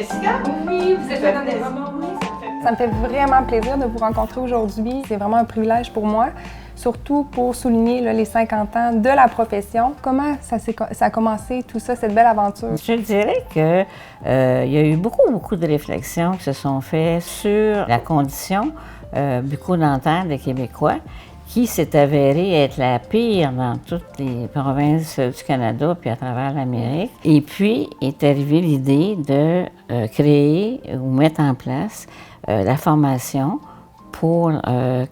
Jessica? Oui, vous êtes madame Desromans, oui, ça me fait vraiment plaisir de vous rencontrer aujourd'hui. C'est vraiment un privilège pour moi, surtout pour souligner là, les 50 ans de la profession. Comment ça a commencé, tout ça, cette belle aventure? Je dirais qu'il y a eu beaucoup de réflexions qui se sont faites sur la condition bucco-dentaire des Québécois, qui s'est avérée être la pire dans toutes les provinces du Canada puis à travers l'Amérique. Et puis est arrivée l'idée de créer ou mettre en place la formation pour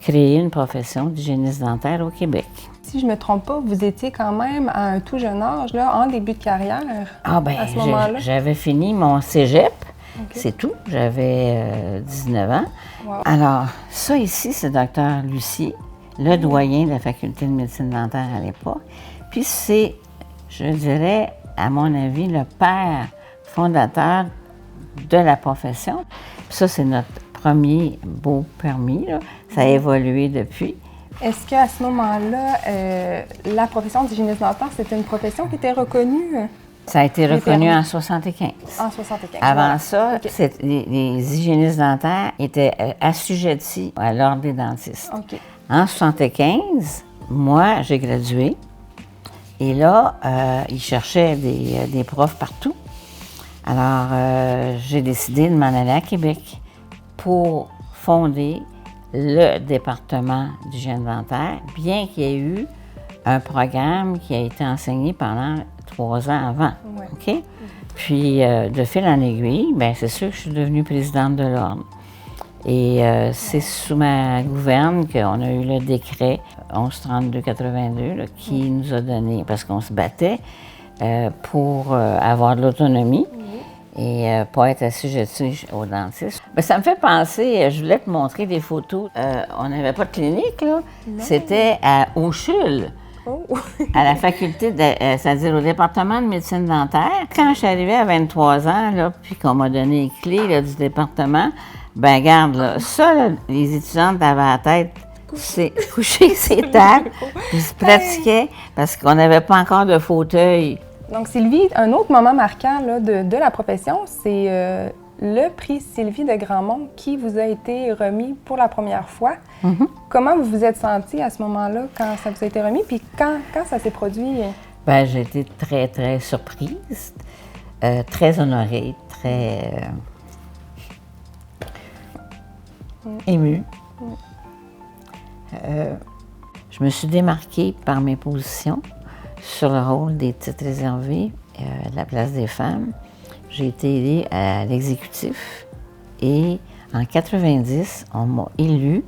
créer une profession d'hygiéniste dentaire au Québec. Si je ne me trompe pas, vous étiez quand même à un tout jeune âge, là, en début de carrière, à ce moment-là? J'avais fini mon cégep, c'est tout. J'avais 19 ans. Wow. Alors, ça ici, c'est Dr. Lucie, le doyen de la faculté de médecine dentaire à l'époque. Puis c'est, je dirais, à mon avis, le père fondateur de la profession. Puis ça, c'est notre premier beau permis, là. Ça a évolué depuis. Est-ce qu'à ce moment-là, la profession d'hygiéniste dentaire, c'était une profession qui était reconnue? Ça a été reconnu en 75. En 75. Avant ça, les hygiénistes dentaires étaient assujettis à l'ordre des dentistes. OK. En 75, moi, j'ai gradué. Et là, ils cherchaient des profs partout. Alors, j'ai décidé de m'en aller à Québec pour fonder le département d'hygiène dentaire, bien qu'il y ait eu un programme qui a été enseigné pendant 3 ans avant. Ouais. OK? Puis, de fil en aiguille, bien, c'est sûr que je suis devenue présidente de l'ordre. Et c'est sous ma gouverne qu'on a eu le décret 1132-82 qui nous a donné, parce qu'on se battait pour avoir de l'autonomie et pas être assujetti aux dentistes. Mais ça me fait penser, je voulais te montrer des photos. On n'avait pas de clinique, là. C'était à Auchule. Oh. À la faculté, c'est-à-dire au département de médecine dentaire. Quand je suis arrivée à 23 ans, là, puis qu'on m'a donné les clés là, du département, ben regarde, là, ça, là, les étudiantes avaient la tête couchées ces tables, puis se pratiquaient parce qu'on n'avait pas encore de fauteuil. Donc, Sylvie, un autre moment marquant là, de la profession, c'est le prix Sylvie de Grandmont qui vous a été remis pour la première fois. Mm-hmm. Comment vous vous êtes sentie à ce moment-là quand ça vous a été remis, puis quand ça s'est produit? Ben, j'ai été très, très surprise, très honorée, très émue. Je me suis démarquée par mes positions sur le rôle des titres réservés de la place des femmes. J'ai été élue à l'exécutif et en 90, on m'a élue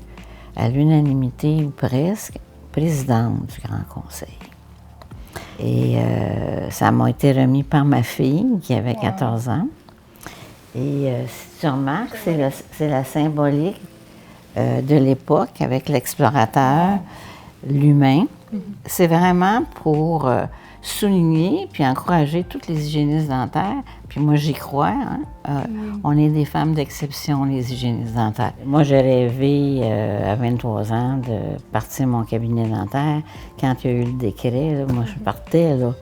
à l'unanimité ou presque présidente du Grand Conseil. Et ça m'a été remis par ma fille qui avait 14 ans. Et si tu remarques, c'est la symbolique de l'époque avec l'explorateur, l'humain. C'est vraiment pour souligner puis encourager toutes les hygiénistes dentaires. Puis moi, j'y crois. Hein? On est des femmes d'exception, les hygiénistes dentaires. Moi, j'ai rêvé à 23 ans de partir mon cabinet dentaire. Quand il y a eu le décret, là, moi, je partais. Là.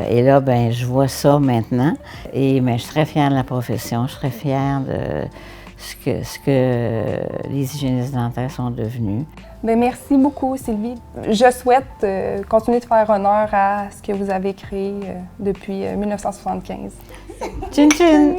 Et là, ben, je vois ça maintenant. Et ben, je suis très fière de la profession. Je suis très fière de ce que les hygiénistes dentaires sont devenus. Bien, merci beaucoup, Sylvie. Je souhaite continuer de faire honneur à ce que vous avez créé depuis 1975. Tchin, tchin!